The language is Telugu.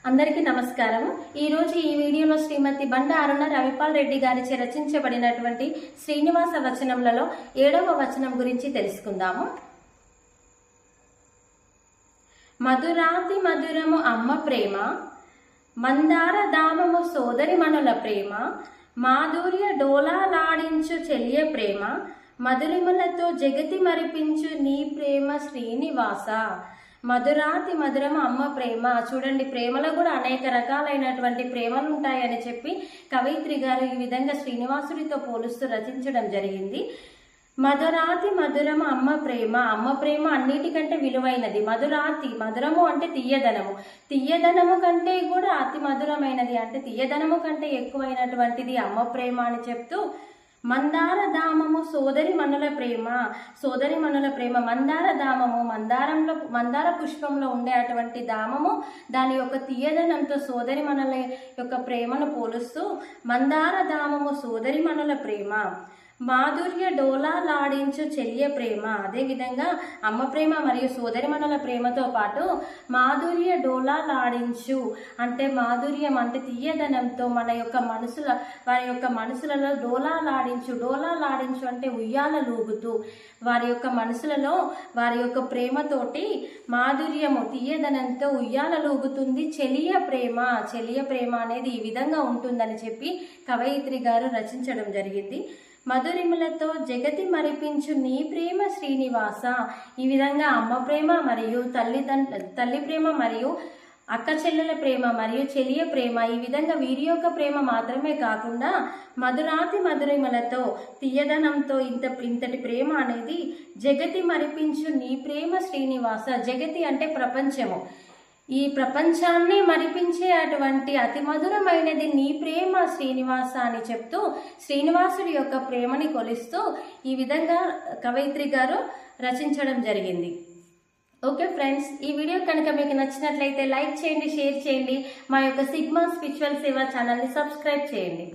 అందరికీ నమస్కారం. ఈరోజు ఈ వీడియోలో శ్రీమతి బండ అరుణ రవిపాల్ రెడ్డి గారిచే రచించబడినటువంటి శ్రీనివాస వచనములలో 7వ వచనం గురించి తెలుసుకుందాము. మధురాతి మధురము అమ్మ ప్రేమ, మందార దామము సోదరి మనుల ప్రేమ, మాధుర్య డోలాలాడించు చెలియ ప్రేమ, మధురిములతో జగతి మరిపించు నీ ప్రేమ శ్రీనివాస. మధురాతి మధురము అమ్మ ప్రేమ. చూడండి, ప్రేమలో కూడా అనేక రకాలైనటువంటి ప్రేమలు ఉంటాయని చెప్పి కవయిత్రి గారు ఈ విధంగా శ్రీనివాసుడితో పోలుస్తూ రచించడం జరిగింది. మధురాతి మధురము అమ్మ ప్రేమ. అమ్మ ప్రేమ అన్నిటికంటే విలువైనది. మధురాతి, మధురము అంటే తీయదనము, తీయదనము కంటే కూడా అతి మధురమైనది, అంటే తీయదనము కంటే ఎక్కువైనటువంటిది అమ్మ ప్రేమ అని చెప్తూ, మందార దామము సోదరి మనుల ప్రేమ. సోదరి మనుల ప్రేమ. మందార దామము, మందార పుష్పంలో ఉండే అటువంటి దామము, దాని యొక్క తీయదనంతో సోదరి మనుల యొక్క ప్రేమను పోలుస్తూ, మందార దామము సోదరి మనుల ప్రేమ, మాధుర్య డోలాలాడించు చెల్లియ ప్రేమ. అదేవిధంగా అమ్మ ప్రేమ మరియు సోదరిమణుల ప్రేమతో పాటు మాధుర్య డోలాలాడించు అంటే మాధుర్యం అంటే తీయదనంతో వారి యొక్క మనసులలో డోలాలాడించు అంటే ఉయ్యాలలూగుతూ వారి యొక్క మనసులలో వారి యొక్క ప్రేమతోటి మాధుర్యము తీయదనంతో ఉయ్యాలలూగుతుంది చెలియ ప్రేమ. చెలియ ప్రేమ అనేది ఈ విధంగా ఉంటుందని చెప్పి కవయిత్రి గారు రచించడం జరిగింది. మధురిములతో జగతి మరిపించు నీ ప్రేమ శ్రీనివాస. ఈ విధంగా అమ్మ ప్రేమ మరియు తల్లి ప్రేమ మరియు అక్క చెల్లెల ప్రేమ మరియు చెలియ ప్రేమ, ఈ విధంగా వీరి యొక్క ప్రేమ మాత్రమే కాకుండా మధురాతి మధురిమలతో తీయదనంతో ఇంతటి ప్రేమ అనేది జగతి మరిపించు నీ ప్రేమ శ్రీనివాస. జగతి అంటే ప్రపంచము. ఈ ప్రపంచాన్ని మరిపించే అటువంటి అతి మధురమైనది నీ ప్రేమ శ్రీనివాస అని చెప్తూ శ్రీనివాసుడి యొక్క ప్రేమని కొలుస్తూ ఈ విధంగా కవయిత్రి గారు రచించడం జరిగింది. ఓకే ఫ్రెండ్స్, ఈ వీడియో కనుక మీకు నచ్చినట్లయితే లైక్ చేయండి, షేర్ చేయండి. మా యొక్క సిగ్మా స్పిరిచువల్ సేవ ఛానల్ని సబ్స్క్రైబ్ చేయండి.